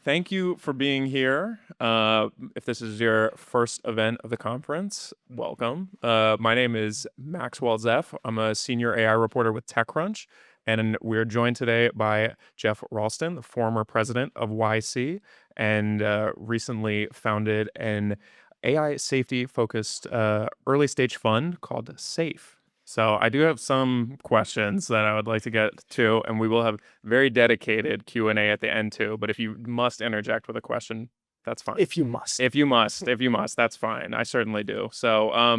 Thank you for being here. If this is your first event of the conference, welcome. My name is Maxwell Zeff. I'm a senior AI reporter with TechCrunch, and we're joined today by Geoff Ralston, the former president of YC, and recently founded an AI safety-focused early-stage fund called SAFE. So I do have some questions that I would like to get to, and we will have very dedicated Q&A at the end too. But if you must interject with a question, that's fine. If you must. If you must, that's fine. I certainly do. So I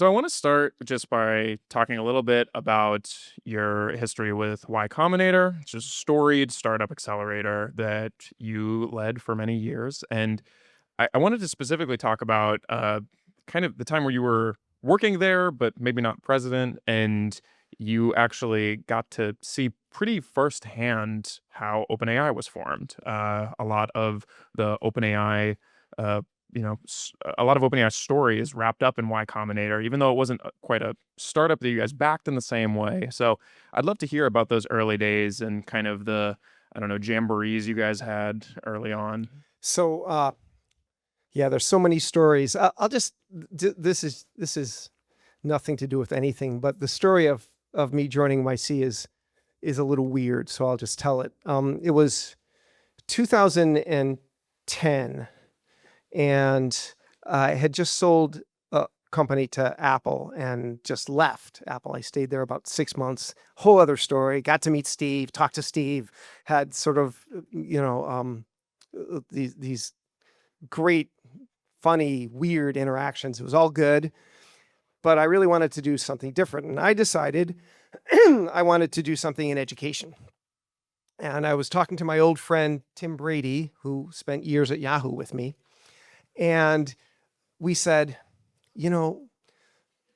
want to start just by talking a little bit about your history with Y Combinator. It's just a storied startup accelerator that you led for many years. And I wanted to specifically talk about kind of the time where you were working there, but maybe not president, and you actually got to see pretty firsthand how OpenAI was formed. A lot of the OpenAI, a lot of OpenAI's story is wrapped up in Y Combinator, even though it wasn't quite a startup that you guys backed in the same way. So I'd love to hear about those early days and kind of the, I don't know, jamborees you guys had early on. So, yeah, there's so many stories. I'll just, this is nothing to do with anything, but the story of me joining YC is a little weird. So I'll just tell it. It was 2010 and I had just sold a company to Apple and just left Apple. I stayed there about 6 months, whole other story, got to meet Steve, talked to Steve, had sort of, these great, funny, weird interactions. It was all good, but I really wanted to do something different. And I decided I wanted to do something in education. And I was talking to my old friend, Tim Brady, who spent years at Yahoo with me. And we said,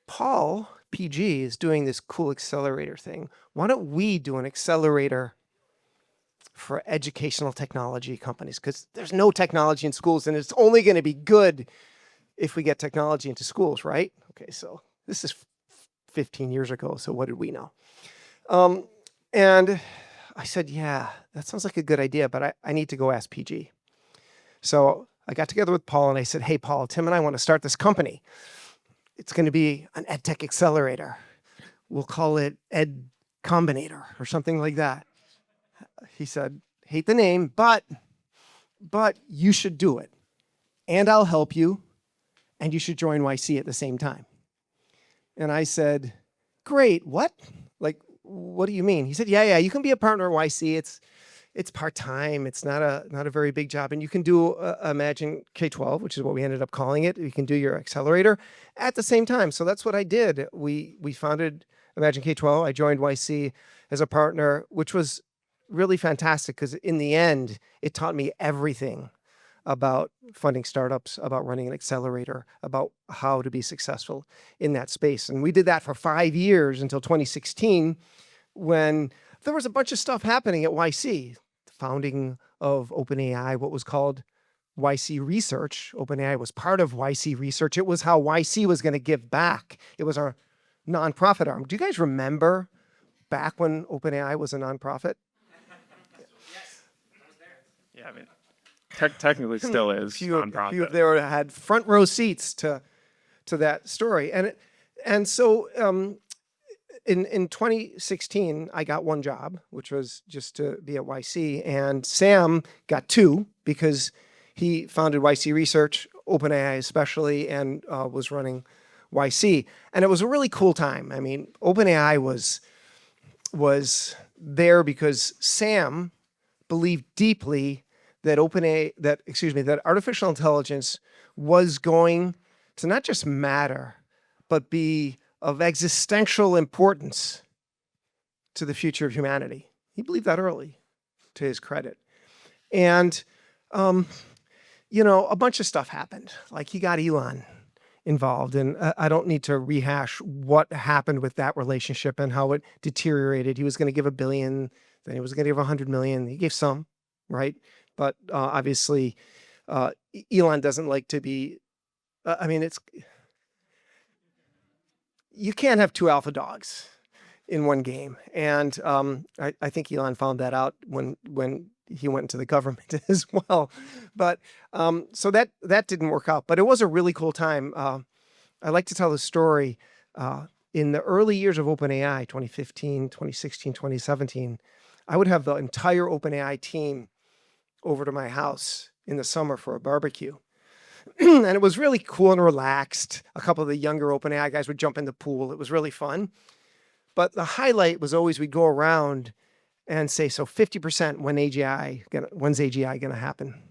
Paul, PG, is doing this cool accelerator thing. Why don't we do an accelerator for educational technology companies? Because there's no technology in schools, and it's only going to be good if we get technology into schools, right? Okay, so this is 15 years ago, so what did we know? And I said, yeah, that sounds like a good idea, but I need to go ask PG. So I got together with Paul, and I said, hey, Paul, Tim and I want to start this company. It's going to be an EdTech accelerator. We'll call it Ed Combinator or something like that. He said, hate the name, but you should do it. And I'll help you. And you should join YC at the same time. And I said, great, what? Like, what do you mean? He said, yeah, you can be a partner at YC. It's part-time. It's not a very big job. And you can do Imagine K-12, which is what we ended up calling it. You can do your accelerator at the same time. So that's what I did. We founded Imagine K-12. I joined YC as a partner, which was really fantastic because in the end, it taught me everything about funding startups, about running an accelerator, about how to be successful in that space. And we did that for 5 years until 2016, when there was a bunch of stuff happening at YC. The founding of OpenAI, what was called YC Research. OpenAI was part of YC Research. It was how YC was going to give back. It was our nonprofit arm. Do you guys remember back when OpenAI was a nonprofit? Yeah, I mean, technically still is nonprofit. Few there had front row seats to that story, and so in 2016 I got one job, which was just to be at YC, and Sam got two because he founded YC Research, OpenAI especially, and was running YC, and it was a really cool time. I mean, OpenAI was there because Sam believed deeply that that artificial intelligence was going to not just matter, but be of existential importance to the future of humanity. He believed that early, to his credit. And, a bunch of stuff happened. Like he got Elon involved, and I don't need to rehash what happened with that relationship and how it deteriorated. He was going to give $1 billion, then he was going to give $100 million. He gave some, right? But obviously, Elon doesn't like to be, you can't have two alpha dogs in one game. And I think Elon found that out when he went into the government as well. But so that didn't work out. But it was a really cool time. I like to tell the story. In the early years of OpenAI, 2015, 2016, 2017, I would have the entire OpenAI team over to my house in the summer for a barbecue. And it was really cool and relaxed. A couple of the younger OpenAI guys would jump in the pool. It was really fun. But the highlight was always we'd go around and say, so 50%, when's AGI gonna happen?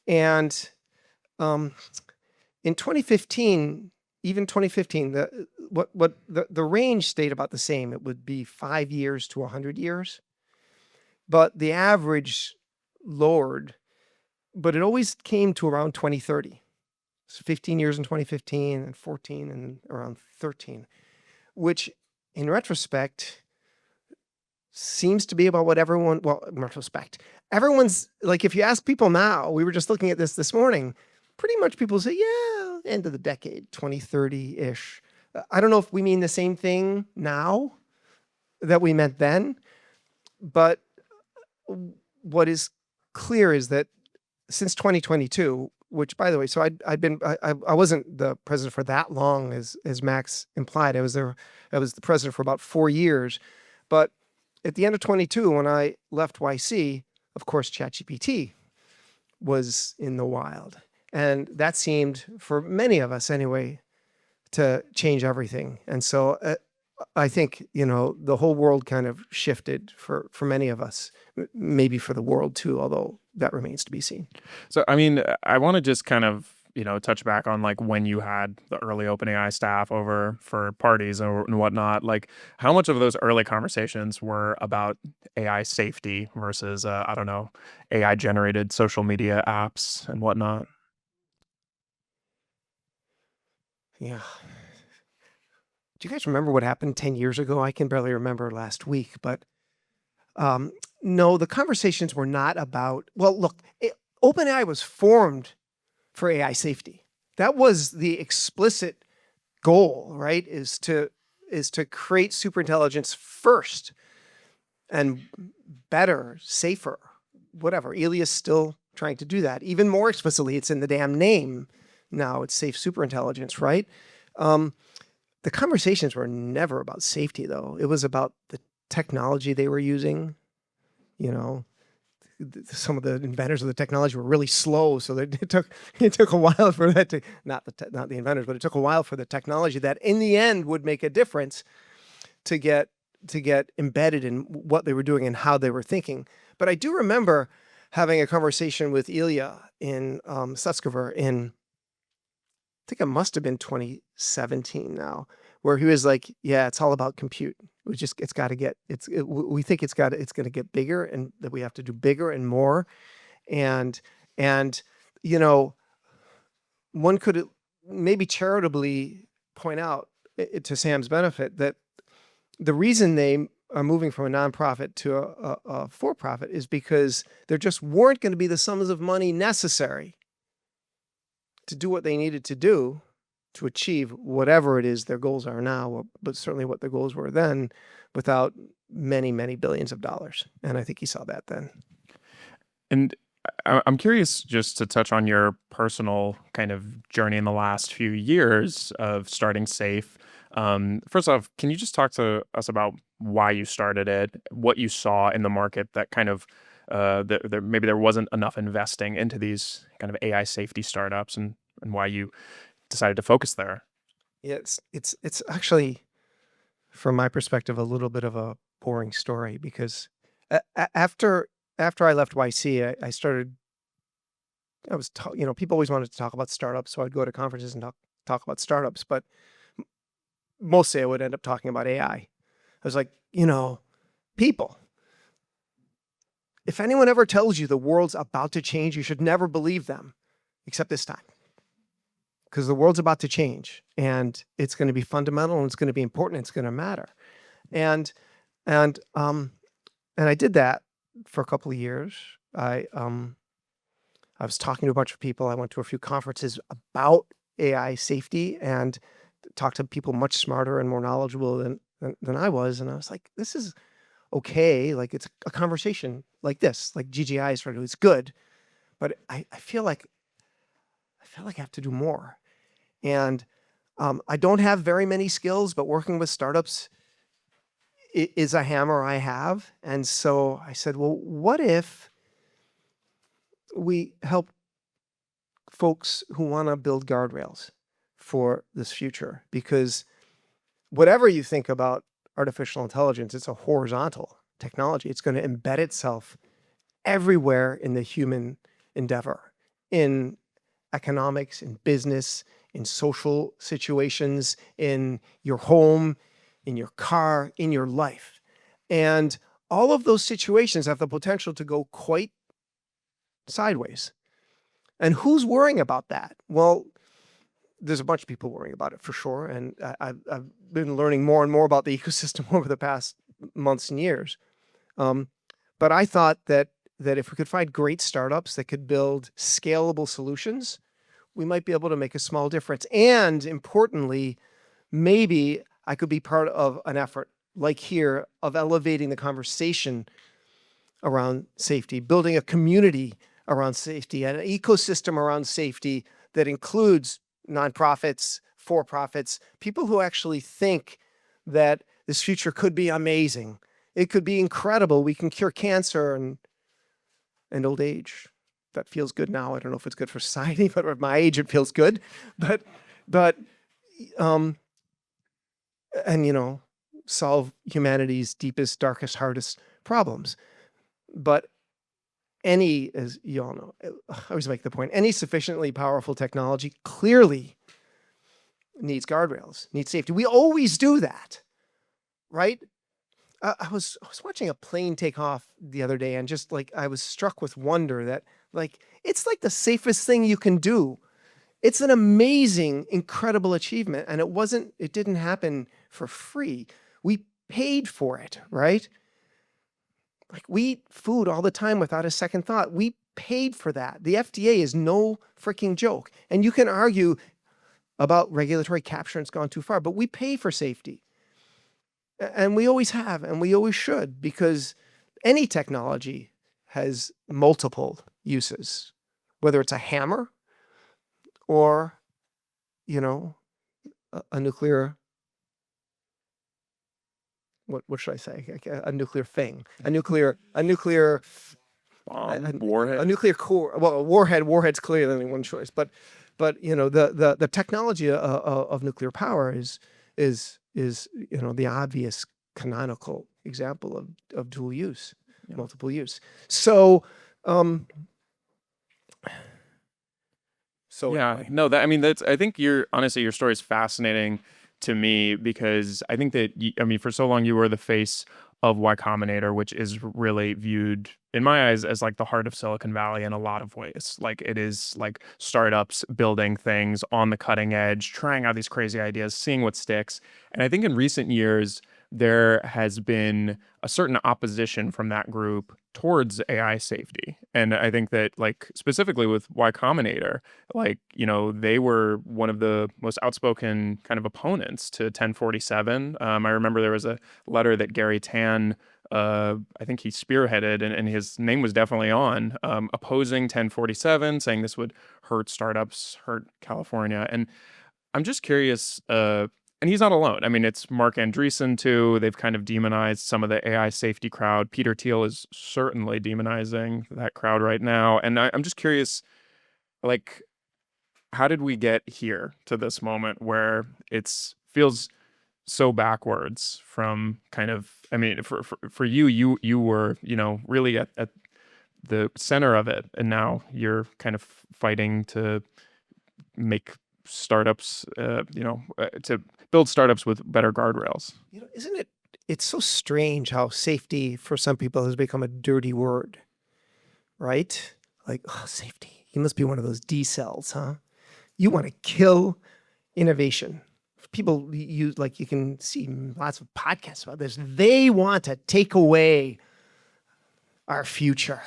And in 2015, even 2015, the range stayed about the same. It would be 5 years to 100 years, but the average lowered. But it always came to around 2030. So 15 years in 2015, and 14, and around 13, which in retrospect seems to be about what everyone, well, in retrospect, everyone's like, if you ask people now, we were just looking at this morning, pretty much people say, yeah, end of the decade, 2030-ish. I don't know if we mean the same thing now that we meant then, but what is clear is that since 2022, which by the way, so I wasn't the president for that long as Max implied. I was the president for about 4 years, but at the end of 22, when I left YC, of course, ChatGPT was in the wild. And that seemed, for many of us anyway, to change everything. And so I think, the whole world kind of shifted for many of us, maybe for the world too, although that remains to be seen. So, I mean, I want to just kind of, touch back on like when you had the early OpenAI staff over for parties and whatnot. Like, how much of those early conversations were about AI safety versus, I don't know, AI generated social media apps and whatnot? Yeah. Do you guys remember what happened 10 years ago? I can barely remember last week, but no, the conversations were not about, well, look, OpenAI was formed for AI safety. That was the explicit goal, right? Is to create superintelligence first and better, safer, whatever. Ilya's still trying to do that. Even more explicitly, it's in the damn name now. It's safe superintelligence, right? The conversations were never about safety, though. It was about the technology they were using. Some of the inventors of the technology were really slow, so it took a while for that to not the inventors, but it took a while for the technology that in the end would make a difference to get embedded in what they were doing and how they were thinking. But I do remember having a conversation with Ilya in Sutskever in, I think it must have been 2017 now, where he was like, yeah, it's all about compute. We think it's going to get bigger, and that we have to do bigger and more. And one could maybe charitably point out to Sam's benefit that the reason they are moving from a nonprofit to a for-profit is because there just weren't going to be the sums of money necessary to do what they needed to do to achieve whatever it is their goals are now, but certainly what their goals were then, without many, many billions of dollars. And I think he saw that then. And I'm curious just to touch on your personal kind of journey in the last few years of starting Safe. First off, can you just talk to us about why you started it, what you saw in the market that kind of maybe there wasn't enough investing into these kind of AI safety startups, and why you decided to focus there? Yeah, it's actually, from my perspective, a little bit of a boring story, because after I left YC, I started. People always wanted to talk about startups, so I'd go to conferences and talk about startups, but mostly I would end up talking about AI. I was like, people, if anyone ever tells you the world's about to change, you should never believe them, except this time. Because the world's about to change, and it's going to be fundamental, and it's going to be important, and it's going to matter. And I did that for a couple of years. I was talking to a bunch of people. I went to a few conferences about AI safety and talked to people much smarter and more knowledgeable than I was. And I was like, this is okay, like it's a conversation like this, like GGI is trying to do. It's good, but I feel like I have to do more. And I don't have very many skills, but working with startups is a hammer I have. And so I said, well, what if we help folks who want to build guardrails for this future? Because whatever you think about artificial intelligence, it's a horizontal technology. It's going to embed itself everywhere in the human endeavor, in economics, in business, in social situations, in your home, in your car, in your life. And all of those situations have the potential to go quite sideways. And who's worrying about that? Well, there's a bunch of people worrying about it for sure. And I've been learning more and more about the ecosystem over the past months and years. But I thought that if we could find great startups that could build scalable solutions, we might be able to make a small difference. And importantly, maybe I could be part of an effort like here of elevating the conversation around safety, building a community around safety, an ecosystem around safety that includes nonprofits, for-profits, people who actually think that this future could be amazing. It could be incredible. We can cure cancer and old age. That feels good now. I don't know if it's good for society, but at my age, it feels good. But and solve humanity's deepest, darkest, hardest problems. But as you all know, I always make the point, any sufficiently powerful technology clearly needs guardrails, needs safety. We always do that, right? I was watching a plane take off the other day, and just like I was struck with wonder that it's like the safest thing you can do. It's an amazing, incredible achievement, and it didn't happen for free. We paid for it, right? Like we eat food all the time without a second thought. We paid for that. The FDA is no freaking joke. And you can argue about regulatory capture, and it's gone too far, but we pay for safety. And we always have, and we always should, because any technology has multiple uses, whether it's a hammer or, a nuclear, what should I say? A nuclear thing, a nuclear Bomb, warhead. a nuclear core. Well, a warhead's clearly only one choice, but the technology of nuclear power is the obvious canonical example of dual use, multiple use. So Yeah, anyway. no, I think honestly, your story is fascinating to me, because I think that, for so long you were the face of Y Combinator, which is really viewed in my eyes as like the heart of Silicon Valley in a lot of ways. Like it is like startups building things on the cutting edge, trying out these crazy ideas, seeing what sticks. And I think in recent years, there has been a certain opposition from that group towards AI safety. And I think that, like, specifically with Y Combinator, they were one of the most outspoken kind of opponents to 1047. I remember there was a letter that Gary Tan, I think he spearheaded, and his name was definitely on, opposing 1047, saying this would hurt startups, hurt California. And I'm just curious, and he's not alone. It's Mark Andreessen too. They've kind of demonized some of the AI safety crowd. Peter Thiel is certainly demonizing that crowd right now. And I'm just curious, like, how did we get here to this moment where it feels so backwards from kind of, for you were, really at the center of it. And now you're kind of fighting to make startups, to build startups with better guardrails. Isn't it's so strange how safety for some people has become a dirty word, right? Like, oh, safety. You must be one of those D cells, huh? You want to kill innovation. People use, like, you can see lots of podcasts about this. They want to take away our future.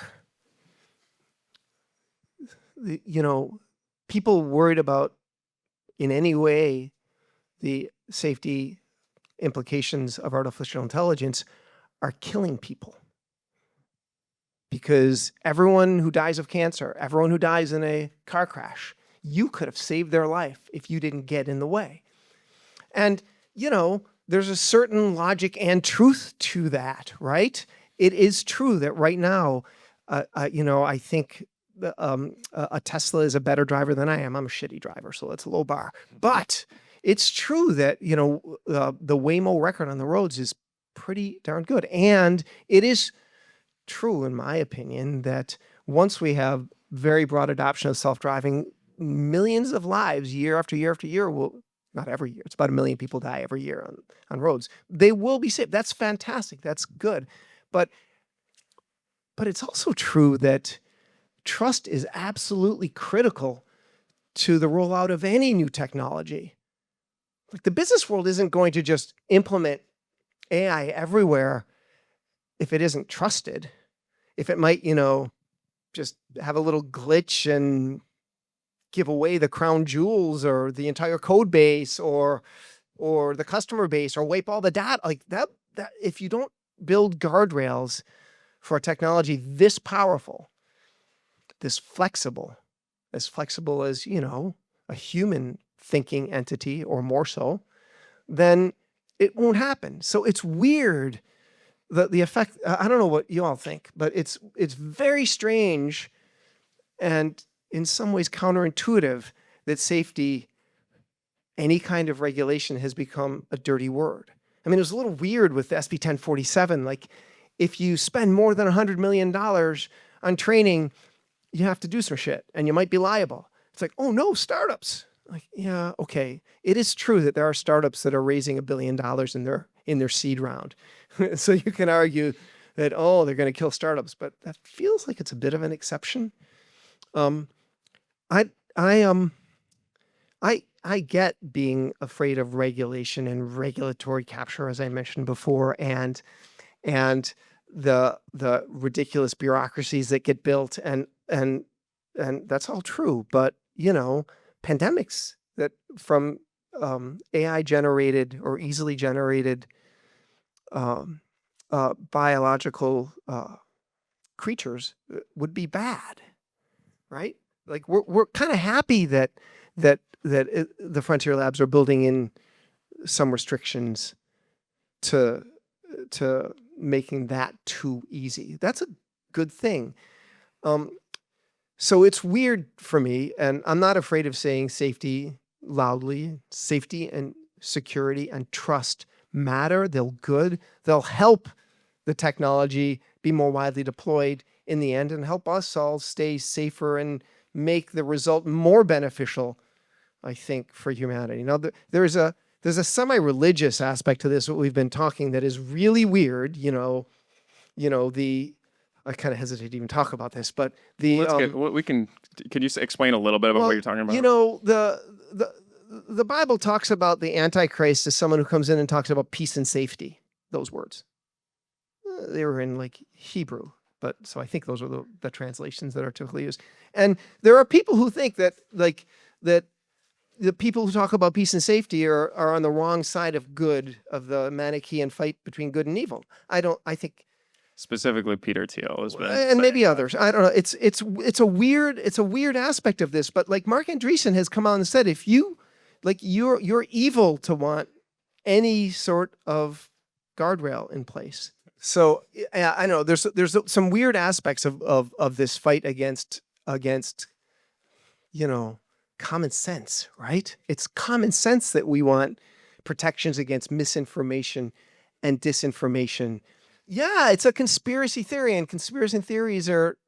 People worried about, in any way, the safety implications of artificial intelligence are killing people. Because everyone who dies of cancer, everyone who dies in a car crash, you could have saved their life if you didn't get in the way. And, there's a certain logic and truth to that, right? It is true that right now, I think a Tesla is a better driver than I am. I'm a shitty driver, so that's a low bar. But it's true that, the Waymo record on the roads is pretty darn good. And it is true, in my opinion, that once we have very broad adoption of self-driving, millions of lives year after year after year will, not every year, it's about 1 million people die every year on roads. They will be saved. That's fantastic. That's good. But it's also true that trust is absolutely critical to the rollout of any new technology. Like, the business world isn't going to just implement AI everywhere if it isn't trusted, if it might, just have a little glitch and give away the crown jewels or the entire code base or the customer base or wipe all the data, like that if you don't build guardrails for a technology this powerful, this flexible, as a human thinking entity or more so, then it won't happen. So it's weird. The effect, I don't know what you all think, but it's very strange and in some ways counterintuitive that safety, any kind of regulation, has become a dirty word. I mean, it was a little weird with the SB 1047. Like, if you spend more than $100 million on training, you have to do some shit and you might be liable. It's like, oh no, startups. Like, yeah, okay. It is true that there are startups that are raising $1 billion in their seed round. So you can argue that, they're going to kill startups, but that feels like it's a bit of an exception. I get being afraid of regulation and regulatory capture, as I mentioned before, and the ridiculous bureaucracies that get built, and that's all true. But pandemics that from AI generated or easily generated biological creatures would be bad, right? Like, we're kind of happy that the Frontier Labs are building in some restrictions to making that too easy. That's a good thing. So it's weird for me, and I'm not afraid of saying safety loudly. Safety and security and trust matter. They'll help the technology be more widely deployed in the end and help us all stay safer and make the result more beneficial, I think, for humanity. Now, there's a semi-religious aspect to this, what we've been talking, that is really weird. I kind of hesitate to even talk about this, but can you explain a little bit about what you're talking about? The Bible talks about the Antichrist as someone who comes in and talks about peace and safety. Those words. They were in like Hebrew, but so I think those are the translations that are typically used. And there are people who think that the people who talk about peace and safety are on the wrong side of good, of the Manichaean fight between good and evil. I think specifically Peter Thiel has been, and maybe others. I don't know. It's a weird aspect of this. But like Mark Andreessen has come out and said, if you're evil to want any sort of guardrail in place. So I know there's some weird aspects of this fight against common sense, right? It's common sense that we want protections against misinformation and disinformation. Yeah, it's a conspiracy theory, and conspiracy theories are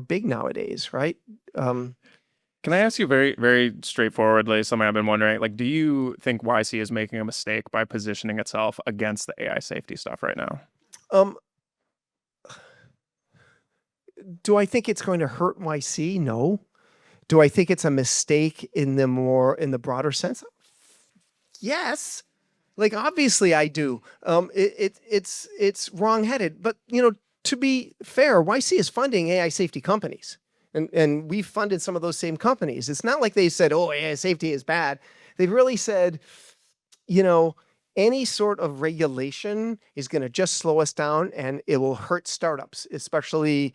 big nowadays, right? Can I ask you very, very straightforwardly something I've been wondering? Like, do you think YC is making a mistake by positioning itself against the AI safety stuff right now? Do I think it's going to hurt YC? No. Do I think it's a mistake in the broader sense? Yes. Like, obviously I do. It's wrongheaded. But, to be fair, YC is funding AI safety companies. And we've funded some of those same companies. It's not like they said, oh, AI safety is bad. They've really said, any sort of regulation is going to just slow us down, and it will hurt startups, especially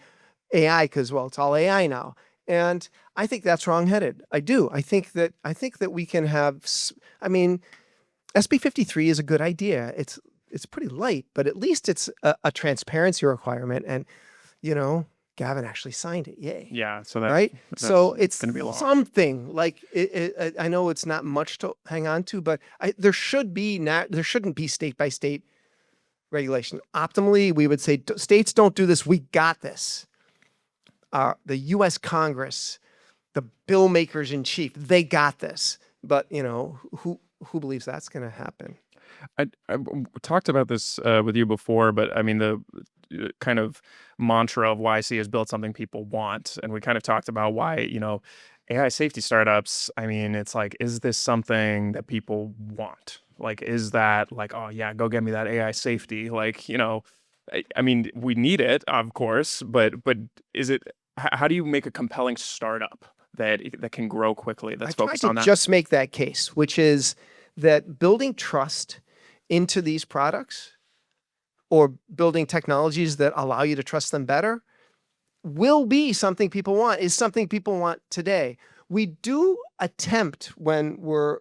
AI, because, well, it's all AI now. And I think that's wrongheaded. I do. I think that we can have. I mean, SB 53 is a good idea. It's pretty light, but at least it's a transparency requirement. And Gavin actually signed it. Yay! Yeah, so Right. So that's it's going to be a law. something like I know it's not much to hang on to, but there shouldn't be state by state regulation. Optimally, we would say states don't do this. We got this. The U.S. Congress, the bill makers in chief, they got this. But who believes that's going to happen? I talked about this with you before, but I mean the kind of mantra of YC is build something people want, and we kind of talked about why AI safety startups. I mean, it's like, is this something that people want? Like, is that like, oh yeah, go get me that AI safety? Like, I mean, we need it, of course, but is it? How do you make a compelling startup that can grow quickly? That's focused on that. Just make that case, which is that building trust into these products or building technologies that allow you to trust them better will be something people want, is something people want today. We do attempt when we're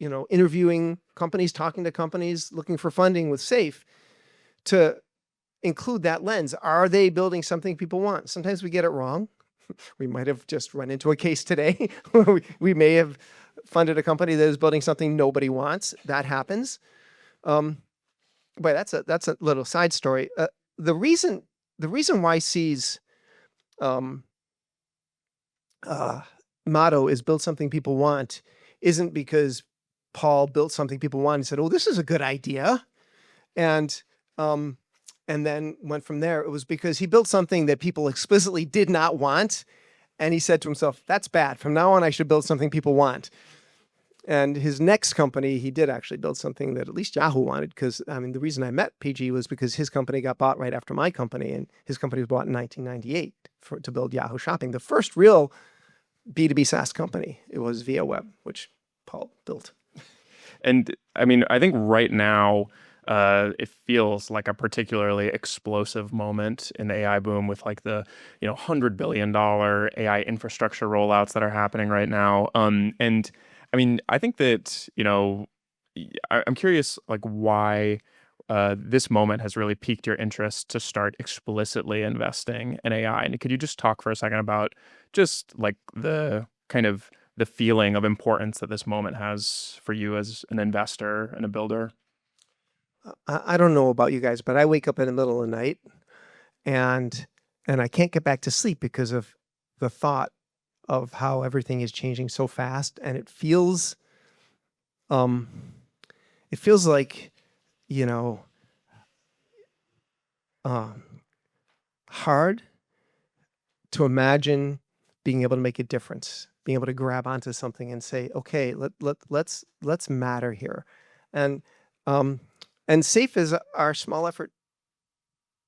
interviewing companies, talking to companies, looking for funding with SAFE, to include that lens. Are they building something people want? Sometimes we get it wrong. We might have just run into a case today where we may have funded a company that is building something nobody wants. That happens. But that's a little side story. The reason YC's motto is build something people want isn't because Paul built something people want and said, "Oh, this is a good idea," and then went from there. It was because he built something that people explicitly did not want, and he said to himself, "That's bad. From now on, I should build something people want." And his next company, he did actually build something that at least Yahoo wanted, because the reason I met PG was because his company got bought right after my company, and his company was bought in 1998 to build Yahoo Shopping, the first real B2B SaaS company. It was via web, which Paul built. And I mean, I think right now it feels like a particularly explosive moment in the AI boom, with like the $100 billion AI infrastructure rollouts that are happening right now. And I mean, I think that I'm curious, like, why this moment has really piqued your interest to start explicitly investing in AI. And could you just talk for a second about just like the kind of the feeling of importance that this moment has for you as an investor and a builder? I don't know about you guys, but I wake up in the middle of the night and I can't get back to sleep because of the thought of how everything is changing so fast. And it feels like, hard to imagine being able to make a difference, being able to grab onto something and say, okay, let's matter here. And SAFE is our small effort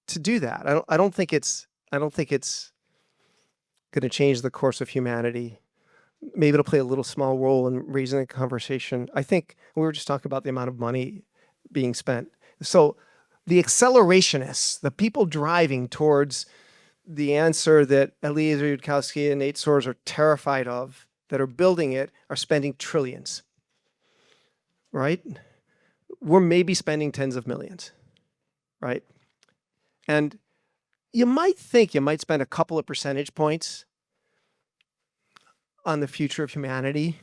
to do that. I don't think it's going to change the course of humanity. Maybe it'll play a little small role in raising the conversation. I think we were just talking about the amount of money being spent. So the accelerationists, the people driving towards the answer that Eliezer Yudkowsky and Nate Soares are terrified of, that are building it, are spending trillions, right? We're maybe spending tens of millions, right? And you might think you might spend a couple of percentage points on the future of humanity,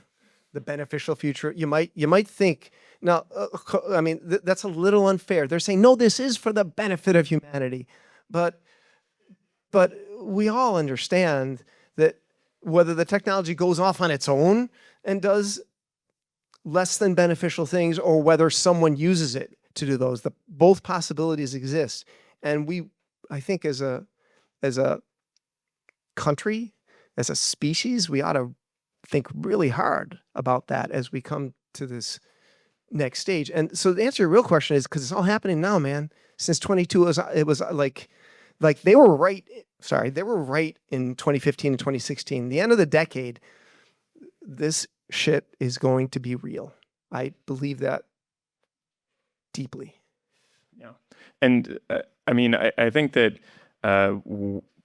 the beneficial future. You might think, now, that's a little unfair. They're saying, no, this is for the benefit of humanity. But we all understand that whether the technology goes off on its own and does less than beneficial things, or whether someone uses it to do those, both possibilities exist. And I think as a country, as a species, we ought to think really hard about that as we come to this next stage. And so the answer to your real question is, because it's all happening now, man. Since 22, it was like they were right. Sorry, they were right in 2015 and 2016. The end of the decade, this shit is going to be real. I believe that deeply. Yeah. And I mean, I think that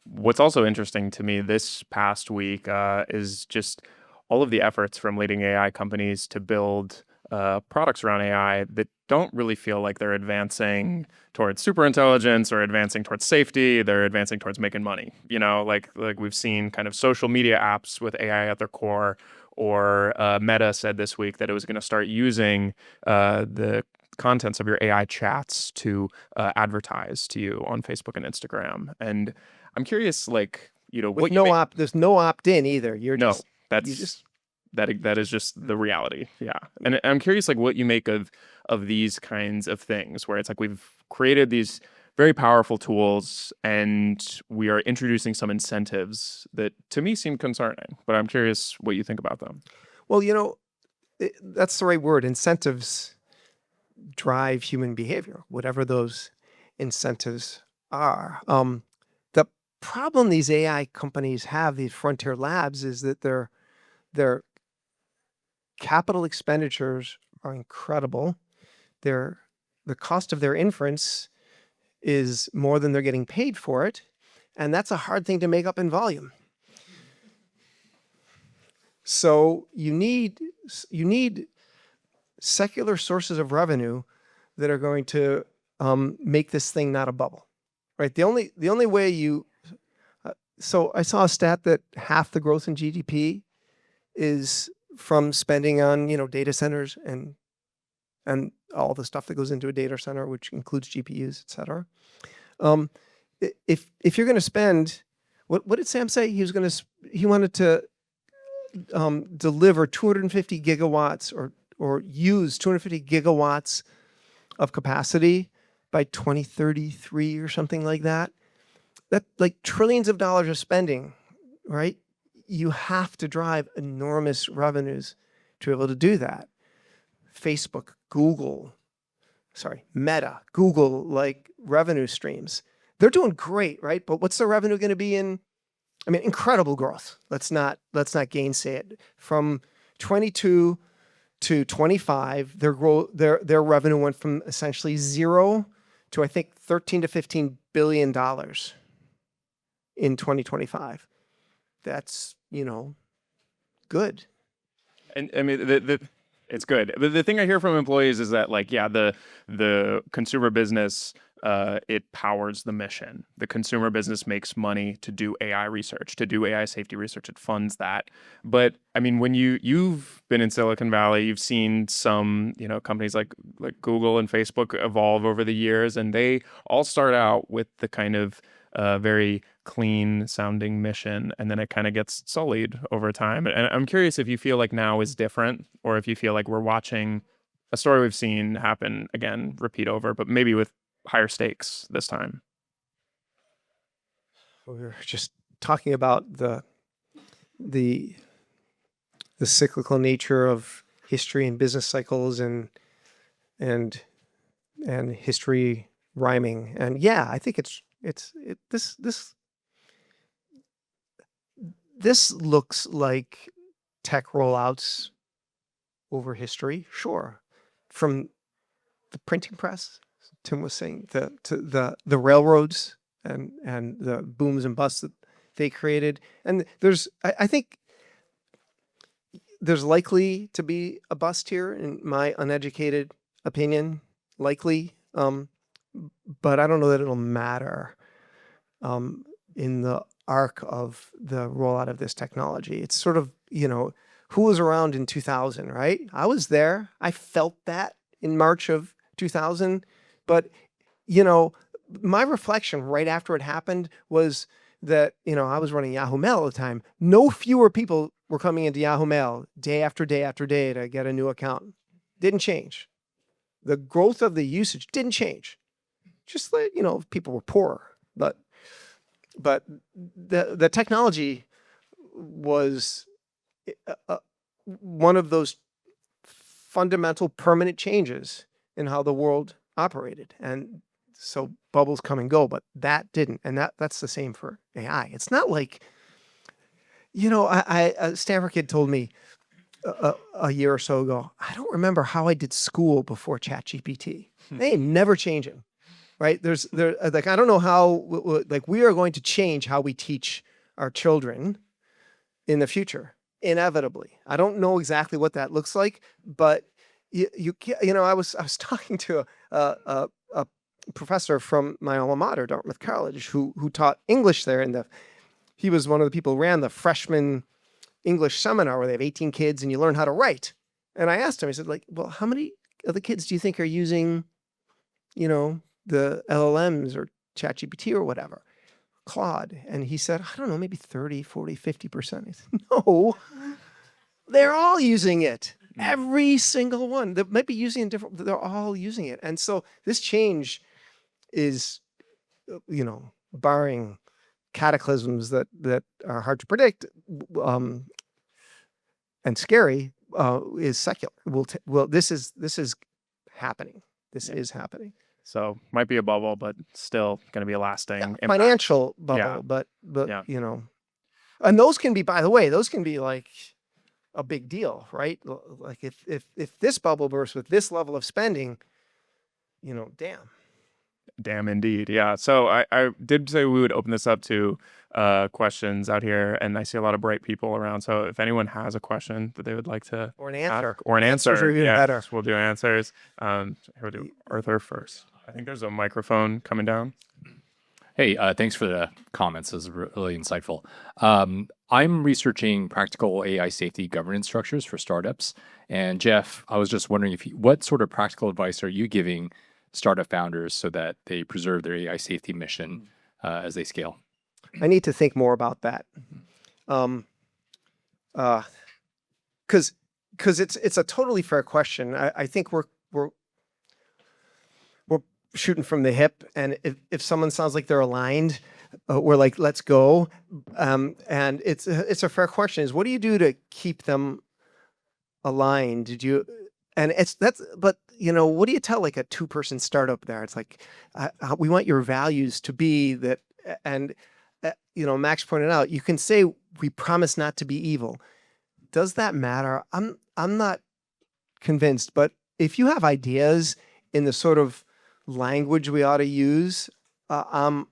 what's also interesting to me this past week is just all of the efforts from leading AI companies to build products around AI that don't really feel like they're advancing towards superintelligence or advancing towards safety. They're advancing towards making money. Like we've seen kind of social media apps with AI at their core. Or Meta said this week that it was going to start using the contents of your AI chats to advertise to you on Facebook and Instagram. And I'm curious, like, With what you make. there's no opt-in either. No, You just that is just the reality. Yeah. And I'm curious, like, what you make of these kinds of things where it's like we've created these very powerful tools and we are introducing some incentives that to me seem concerning, but I'm curious what you think about them. well, that's the right word. Incentives drive human behavior, whatever those incentives are. The problem these AI companies have, these frontier labs, is that their capital expenditures are incredible. The cost of their inference is more than they're getting paid for it, and that's a hard thing to make up in volume. So you need secular sources of revenue that are going to make this thing not a bubble, right? The only way you so I saw a stat that half the growth in GDP is from spending on data centers and all the stuff that goes into a data center, which includes GPUs, et cetera. If you're going to spend, what did Sam say? He wanted to deliver 250 gigawatts or use 250 gigawatts of capacity by 2033 or something like that. That, like, trillions of dollars of spending, right? You have to drive enormous revenues to be able to do that. Facebook, Meta, Google, like, revenue streams. They're doing great, right? But what's the revenue going to be in? I mean, incredible growth. Let's not gainsay it. From 22 to 25, their revenue went from essentially zero to, I think, 13 to 15 billion dollars in 2025. That's good. And I mean, it's good. But the thing I hear from employees is that, like, yeah, the consumer business, it powers the mission. The consumer business makes money to do AI research, to do AI safety research. It funds that. But I mean, when you've been in Silicon Valley, you've seen some companies like Google and Facebook evolve over the years, and they all start out with the kind of very clean sounding mission, and then it kind of gets sullied over time. And I'm curious if you feel like now is different, or if you feel like we're watching a story we've seen happen again, repeat over, but maybe with higher stakes this time. We were just talking about the cyclical nature of history and business cycles and history rhyming. And yeah, I think this looks like tech rollouts over history, sure. From the printing press, Tim was saying, to the railroads and the booms and busts that they created. And I think there's likely to be a bust here, in my uneducated opinion, likely. But I don't know that it'll matter in the arc of the rollout of this technology. It's sort of, who was around in 2000, right? I was there. I felt that in March of 2000. But, my reflection right after it happened was that, I was running Yahoo Mail at the time. No fewer people were coming into Yahoo Mail day after day after day to get a new account. Didn't change. The growth of the usage didn't change. Just like, people were poor. But the technology was one of those fundamental permanent changes in how the world operated. And so bubbles come and go, but that didn't. And that's the same for AI. It's not like, a Stanford kid told me, a year or so ago, I don't remember how I did school before ChatGPT. They ain't never changing, right? Like, I don't know how, like, we are going to change how we teach our children in the future, inevitably. I don't know exactly what that looks like, but I was talking to a professor from my alma mater, Dartmouth College, who taught English there, and he was one of the people who ran the freshman English seminar where they have 18 kids and you learn how to write. And I asked him, I said, like, well, how many of the kids do you think are using, the LLMs or ChatGPT or whatever, Claude? And he said, I don't know, maybe 30, 40, 50%. I said, no, they're all using it. Every single one. They might be using it different, but they're all using it. And so this change is, barring cataclysms that are hard to predict, and scary, is secular. This is happening. This is happening. So might be a bubble, but still going to be a lasting impact. Financial bubble, but and those can be, by the way, like a big deal, right? Like if this bubble bursts with this level of spending, damn. Damn, indeed. Yeah. So I did say we would open this up to questions out here, and I see a lot of bright people around. So if anyone has a question that they would like to or an answer, answers are even better. We'll do answers. Here we'll do Arthur first. I think there's a microphone coming down. Hey, thanks for the comments. This is really insightful. I'm researching practical AI safety governance structures for startups. And Geoff, I was just wondering what sort of practical advice are you giving startup founders so that they preserve their AI safety mission as they scale? I need to think more about that. Because it's a totally fair question. I think we're shooting from the hip, and if someone sounds like they're aligned, we're like, let's go. And it's a fair question. Is what do you do to keep them aligned? But what do you tell like a 2-person startup there? It's like, we want your values to be that, and Max pointed out, you can say we promise not to be evil. Does that matter? I'm not convinced, but if you have ideas in the sort of language we ought to use, I'm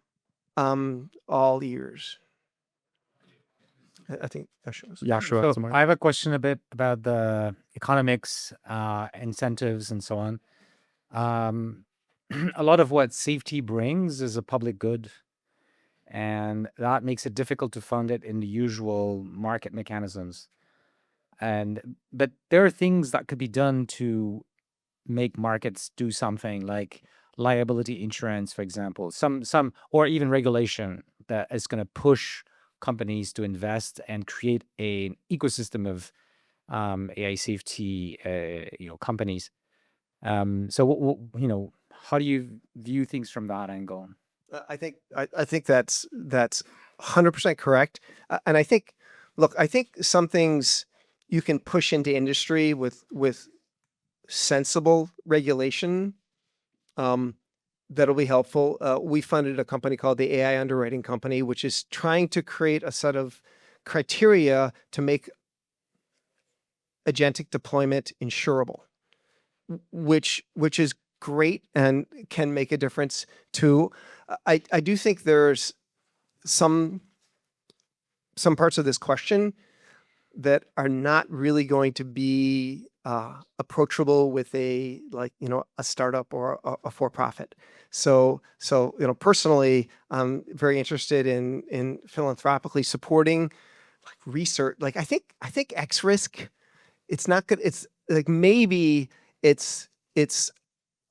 all ears. I think that shows. Yeah, sure. So I have a question a bit about the economics, incentives, and so on. A lot of what safety brings is a public good, and that makes it difficult to fund it in the usual market mechanisms. But there are things that could be done to make markets do something, like liability insurance, for example, or even regulation that is going to push companies to invest and create an ecosystem of AI safety, companies. So how do you view things from that angle? I think that's 100% correct. And I think some things you can push into industry with sensible regulation, that'll be helpful. We funded a company called the AI Underwriting Company, which is trying to create a set of criteria to make agentic deployment insurable, which is great and can make a difference too. I do think there's some parts of this question that are not really going to be approachable with a startup or a for-profit. So personally, I'm very interested in philanthropically supporting like research. Like I think X risk, it's not good. It's like maybe it's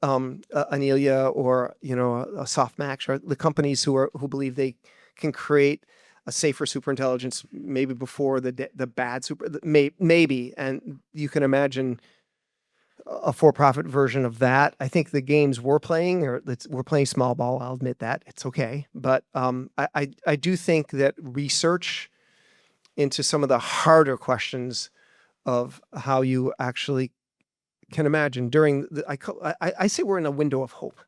Anelia or a Softmax, or the companies who believe they can create a safer superintelligence maybe before the bad maybe, and you can imagine a for-profit version of that. I think the games we're playing, we're playing small ball. I'll admit that, it's okay, but I do think that research into some of the harder questions of how you actually can imagine during I say we're in a window of hope,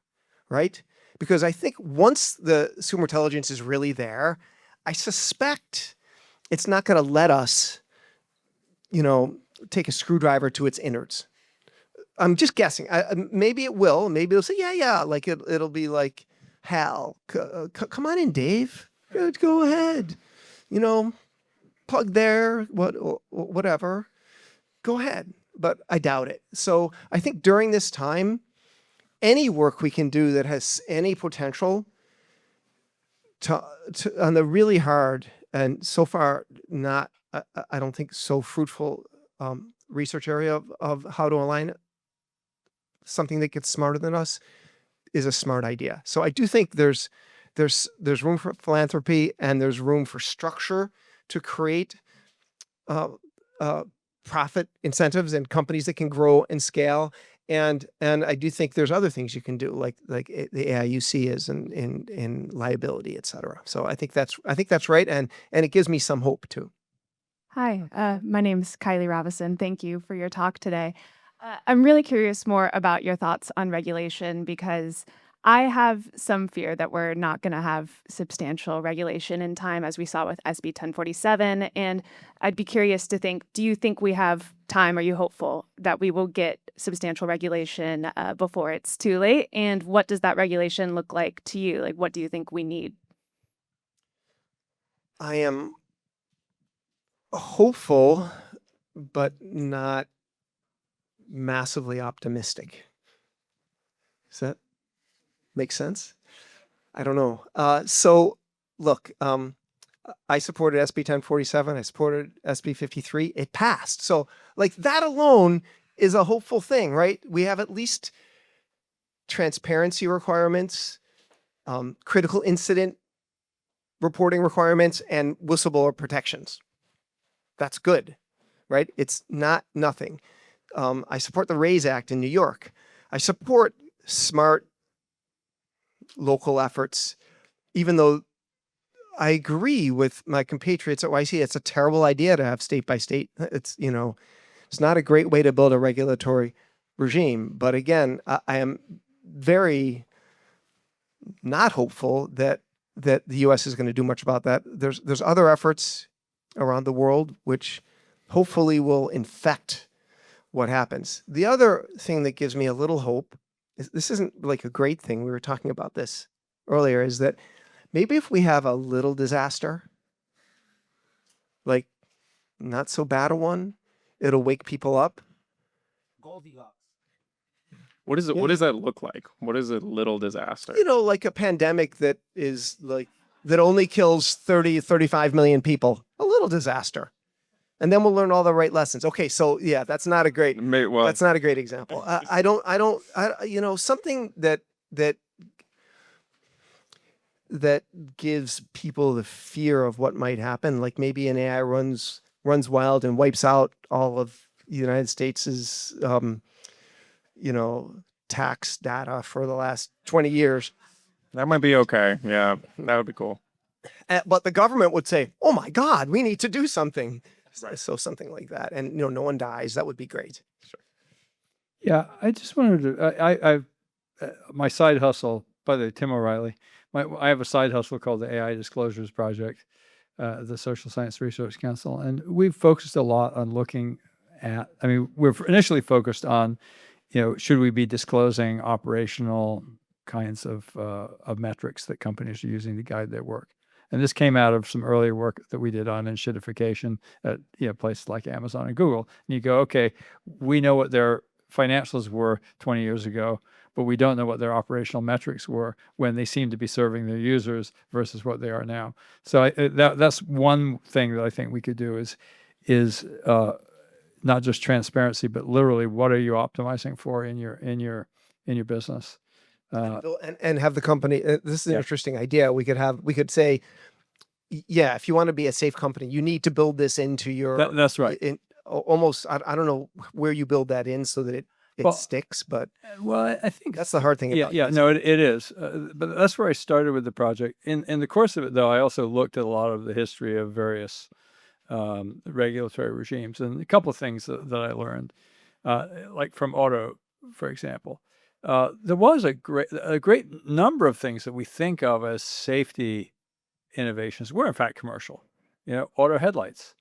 right? Because I think once the superintelligence is really there, I suspect it's not going to let us, take a screwdriver to its innards. I'm just guessing. Maybe it will. Maybe it'll say, yeah. Like it'll be like, Hal, come on in, Dave. Go ahead. You know, plug there, whatever. Go ahead. But I doubt it. So I think during this time, any work we can do that has any potential to on the really hard and so far not, I don't think so fruitful research area of how to align something that gets smarter than us is a smart idea. So I do think there's room for philanthropy and there's room for structure to create profit incentives and companies that can grow and scale. And I do think there's other things you can do, like the AIUC is in liability, et cetera. So I think that's right, and it gives me some hope too. Hi, my name's Kylie Ravison. Thank you for your talk today. I'm really curious more about your thoughts on regulation because I have some fear that we're not going to have substantial regulation in time, as we saw with SB 1047. And I'd be curious to think, do you think we have time? Are you hopeful that we will get substantial regulation before it's too late? And what does that regulation look like to you? Like, what do you think we need? I am hopeful, but not massively optimistic. Does that make sense? I don't know. So look, I supported SB 1047. I supported SB 53. It passed. So like that alone is a hopeful thing, right? We have at least transparency requirements, critical incident reporting requirements, and whistleblower protections. That's good, right? It's not nothing. I support the RAISE Act in New York. I support smart local efforts, even though I agree with my compatriots at YC. It's a terrible idea to have state by state. It's not a great way to build a regulatory regime. But again, I am very not hopeful that the U.S. is going to do much about that. There's other efforts around the world which hopefully will infect what happens. The other thing that gives me a little hope, this isn't like a great thing, we were talking about this earlier, is that maybe if we have a little disaster, like not so bad a one, it'll wake people up. What does that look like? What is a little disaster? Like a pandemic that is like, that only kills 30, 35 million people. A little disaster. And then we'll learn all the right lessons. Okay, so yeah, that's not a great example. Something that gives people the fear of what might happen, like maybe an AI runs wild and wipes out all of the United States' tax data for the last 20 years. That might be okay. Yeah, that would be cool. But the government would say, oh my God, we need to do something. So something like that. And, no one dies. That would be great. Sure. Yeah, I just wanted to, my side hustle, by the way, Tim O'Reilly, I have a side hustle called the AI Disclosures Project, the Social Science Research Council. And we've focused a lot on looking at, we're initially focused on, should we be disclosing operational kinds of metrics that companies are using to guide their work? And this came out of some earlier work that we did on enshittification at places like Amazon and Google. And you go, okay, we know what their financials were 20 years ago, but we don't know what their operational metrics were when they seem to be serving their users versus what they are now. So that's one thing that I think we could do is not just transparency, but literally what are you optimizing for in your business? And have the company, this is an interesting idea. We could say, yeah, if you want to be a safe company, you need to build this into your, that's right. Almost, I don't know where you build that in so that it sticks, but I think that's the hard thing about it. No, it is. But that's where I started with the project. In the course of it, though, I also looked at a lot of the history of various regulatory regimes, and a couple of things that I learned, like from auto, for example. There was a great number of things that we think of as safety innovations were in fact commercial. Auto headlights,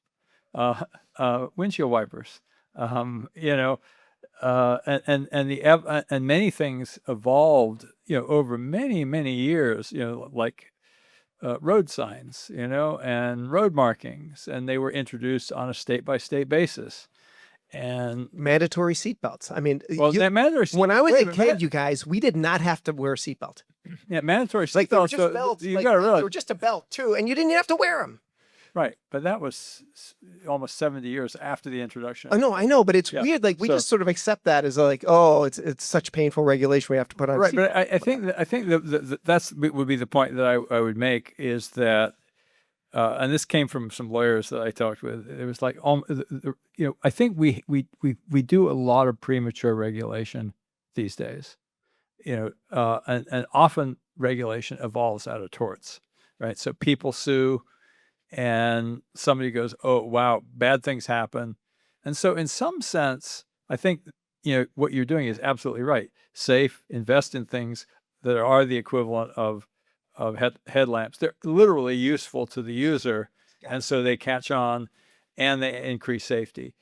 windshield wipers, You know, and many things evolved, over many years, like road signs, and road markings, and they were introduced on a state by state basis. And Mandatory seatbelts. I mean, well, that matters. when I was Wait a a minute. kid, you guys, we did not have to wear a seatbelt. Yeah, mandatory Like they were seatbelts. just belts. You Like, got to they realize, were just a belt too, and you didn't even have to wear them. right? But that was almost 70 years after the introduction. I know, but it's Yeah. weird. Like we So- just sort of accept that as like, oh, it's such painful regulation we have to put on. Right, seat- but I think that's would be the point that I would make is that, and this came from some lawyers that I talked with. It was like, I think we do a lot of premature regulation these days, and often regulation evolves out of torts, right? So people sue, and somebody goes, "Oh, wow, bad things happen," and so in some sense, I think what you're doing is absolutely right. Safe, invest in things that are the equivalent of headlamps. They're literally useful to the user, and so they catch on, and they increase safety.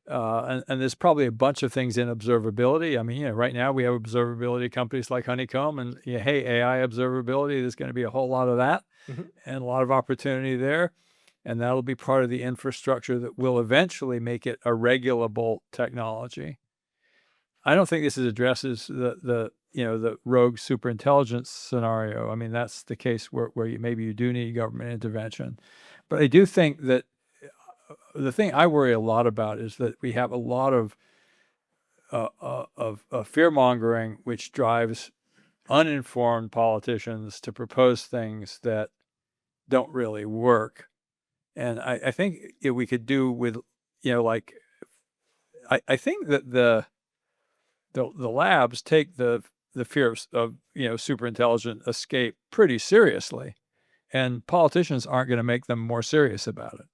And there's probably a bunch of things in observability. I mean, right now we have observability companies like Honeycomb, and hey, AI observability. There's going to be a whole lot of that, and a lot of opportunity there, and that'll be part of the infrastructure that will eventually make it a regulable technology. I don't think this addresses the rogue superintelligence scenario. I mean, that's the case where maybe you do need government intervention. But I do think that the thing I worry a lot about is that we have a lot of fear mongering, which drives uninformed politicians to propose things that don't really work. And I think we could do with, like, I think that the labs take the fear of superintelligent escape pretty seriously, and politicians aren't going to make them more serious about it.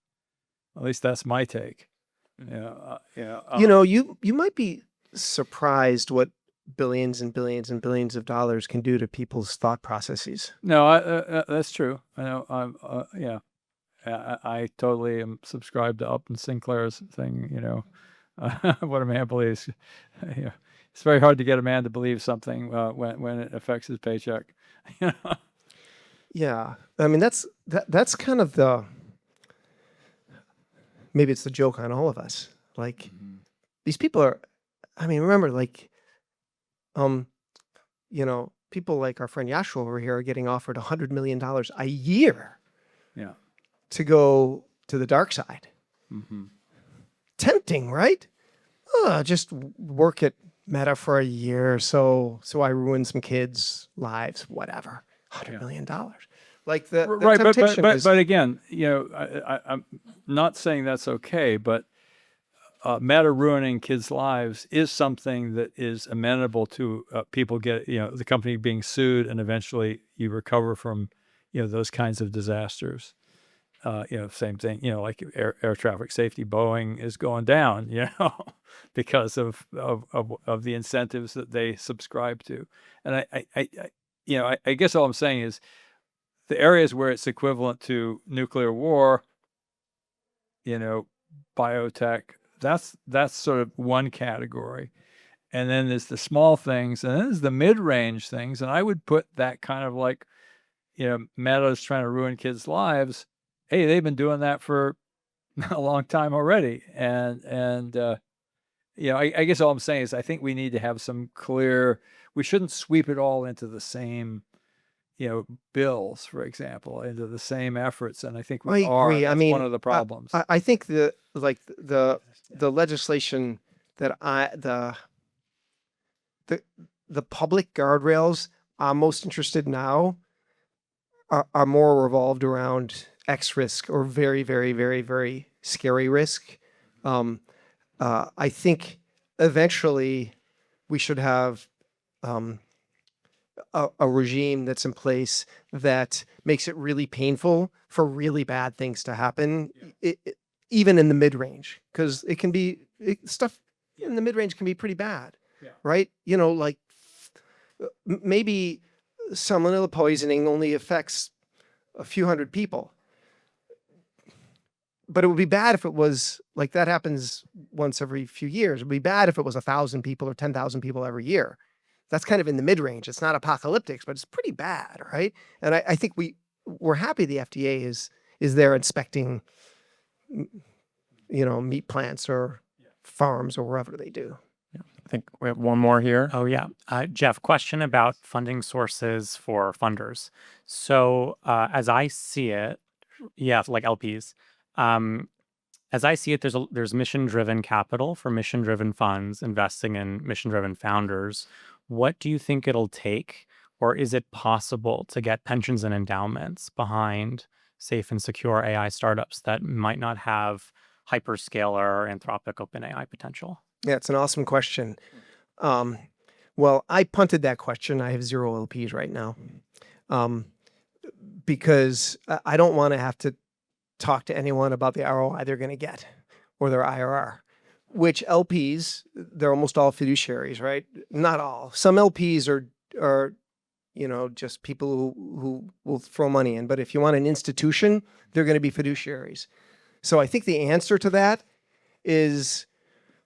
At least that's my take. You might be surprised what billions and billions and billions of dollars can do to people's thought processes. No, that's true. I know. I totally am subscribed to Upton Sinclair's thing. What a man believes. It's very hard to get a man to believe something when it affects his paycheck. Yeah, I mean that's kind of maybe it's the joke on all of us. Like these people are. I mean, remember, like, people like our friend Yashua over here are getting offered $100 million a year. Yeah. To go to the dark side. Tempting, right? Just work at Meta for a year, so I ruin some kids' lives, whatever. $100 million. Like the right, temptation but again, I'm not saying that's okay, but Meta ruining kids' lives is something that is amenable to people the company being sued, and eventually you recover from those kinds of disasters. Same thing, like air traffic safety, Boeing is going down, because of the incentives that they subscribe to. And I guess all I'm saying is the areas where it's equivalent to nuclear war, biotech, that's sort of one category. And then there's the small things, and then there's the mid-range things. And I would put that kind of like, Meta's trying to ruin kids' lives. Hey, they've been doing that for a long time already. And I guess all I'm saying is I think we need to have some clear, we shouldn't sweep it all into the same, bills, for example, into the same efforts. And I think we are. agree. That's one of the problems. I think the legislation that the public guardrails I'm most interested in now are more revolved around X risk or very, very, very, very scary risk. I think eventually we should have a regime that's in place that makes it really painful for really bad things to happen, even in the mid-range, because it can be stuff in the mid-range can be pretty bad, right? Like maybe salmonella poisoning only affects a few hundred people. but it would be bad if it was like that happens once every few years. It would be bad if it was 1,000 people or 10,000 people every year. That's kind of in the mid-range. It's not apocalyptic, but it's pretty bad, right? And I think we're happy the FDA is there inspecting, meat plants or farms or wherever they do. I think we have one more here. Oh, yeah. Geoff, question about funding sources for funders. So as I see it, yeah, like LPs, as I see it, there's mission-driven capital for mission-driven funds investing in mission-driven founders. What do you think it'll take, or is it possible to get pensions and endowments behind safe and secure AI startups that might not have hyperscaler, Anthropic, OpenAI potential? Yeah, it's an awesome question. Well, I punted that question. I have 0 LPs right now, because I don't want to have to talk to anyone about the ROI they're going to get or their IRR. Which LPs, they're almost all fiduciaries, right? Not all. Some LPs are just people who will throw money in. But if you want an institution, they're going to be fiduciaries. So I think the answer to that is,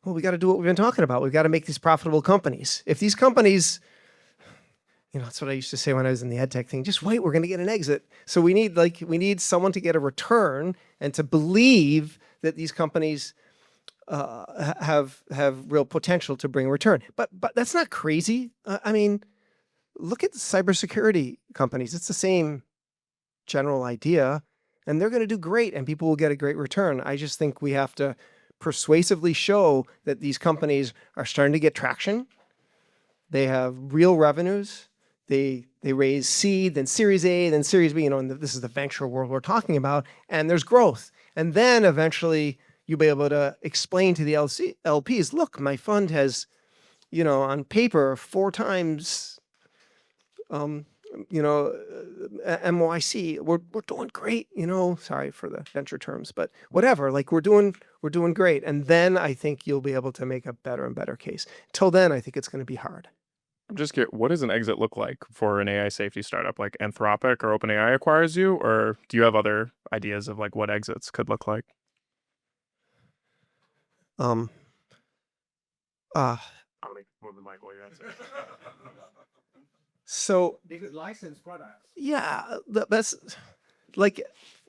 well, we got to do what we've been talking about. We've got to make these profitable companies. If these companies, that's what I used to say when I was in the ed tech thing, just wait, we're going to get an exit. So we need someone to get a return and to believe that these companies have real potential to bring a return. But that's not crazy. I mean, look at the cybersecurity companies. It's the same general idea, and they're going to do great, and people will get a great return. I just think we have to persuasively show that these companies are starting to get traction. They have real revenues. They raise seed, then Series A, then Series B. And this is the venture world we're talking about, and there's growth. And then eventually you'll be able to explain to the LPs, look, my fund has, on paper, 4 times, MYC. We're doing great, sorry for the venture terms, but whatever, like we're doing great. And then I think you'll be able to make a better and better case. Till then, I think it's going to be hard. I'm just curious, what does an exit look like for an AI safety startup? Like Anthropic or OpenAI acquires you, or do you have other ideas of like what exits could look like? Um, I'll move the mic while you answer. So Because licensed products. yeah, that's like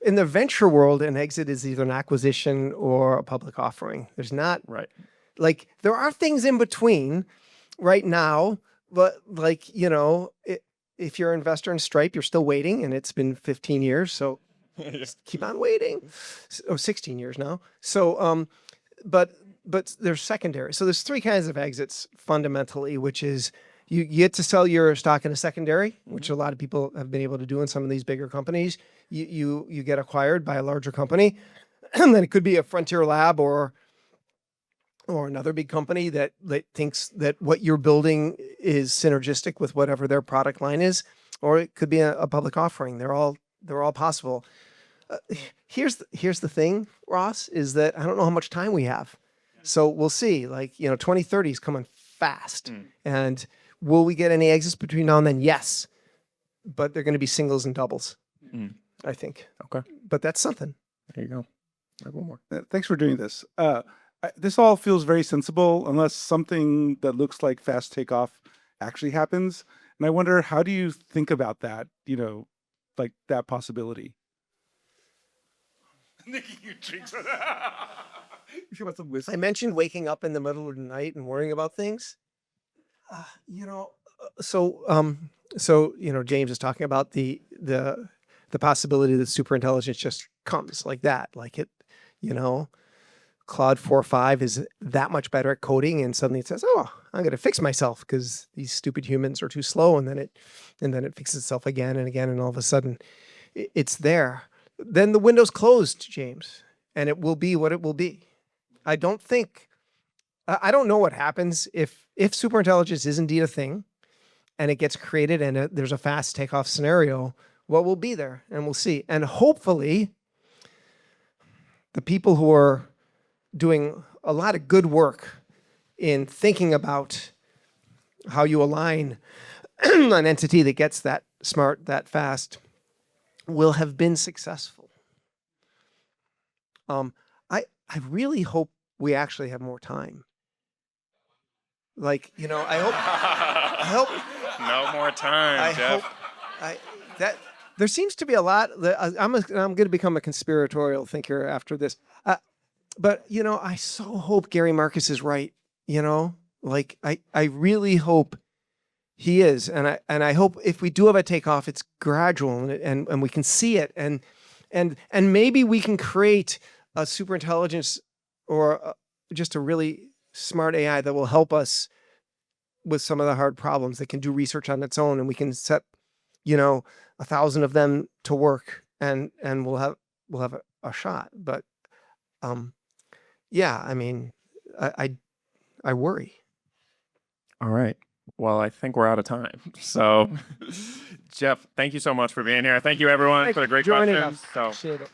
in the venture world, an exit is either an acquisition or a public offering. There's not Right. like there are things in between right now, but like if you're an investor in Stripe, you're still waiting, and it's been 15 years, so just keep on waiting. 16 years now. So but there's secondary. So there's 3 kinds of exits fundamentally, which is you get to sell your stock in a secondary, which a lot of people have been able to do in some of these bigger companies. You get acquired by a larger company, and then it could be a frontier lab or another big company that thinks that what you're building is synergistic with whatever their product line is, or it could be a public offering. They're all possible. Here's the thing, Ross, is that I don't know how much time we have. So we'll see. Like, 2030 is coming fast. And will we get any exits between now and then? Yes. But they're going to be singles and doubles, I think. Okay. But that's something. There you go. I have one more. Thanks for doing this. This all feels very sensible unless something that looks like fast takeoff actually happens. And I wonder, how do you think about that, like that possibility? Nikki, you drinks for that. You want some whiskey? I mentioned waking up in the middle of the night and worrying about things. James is talking about the possibility that superintelligence just comes like that, like it, Claude 4.5 is that much better at coding, and suddenly it says, "Oh, I'm going to fix myself because these stupid humans are too slow," and then it fixes itself again and again, and all of a sudden, it's there. Then the window's closed, James, and it will be what it will be. I don't know what happens if superintelligence is indeed a thing, and it gets created, and there's a fast takeoff scenario. What will be there, and we'll see, and hopefully, the people who are doing a lot of good work in thinking about how you align an entity that gets that smart, that fast, will have been successful. I really hope we actually have more time. Like, I hope No more time, I Jeff. hope that there seems to be a lot. I'm going to become a conspiratorial thinker after this. But I so hope Gary Marcus is right. Like I really hope he is, and I hope if we do have a takeoff, it's gradual and we can see it, and maybe we can create a superintelligence or just a really smart AI that will help us with some of the hard problems, that can do research on its own, and we can set 1,000 of them to work, and we'll have a shot. But yeah, I mean, I worry. All right. Well, I think we're out of time. So, Jeff, thank you so much for being here. Thank you, everyone, Thanks for the great for joining questions. us. So, Appreciate it.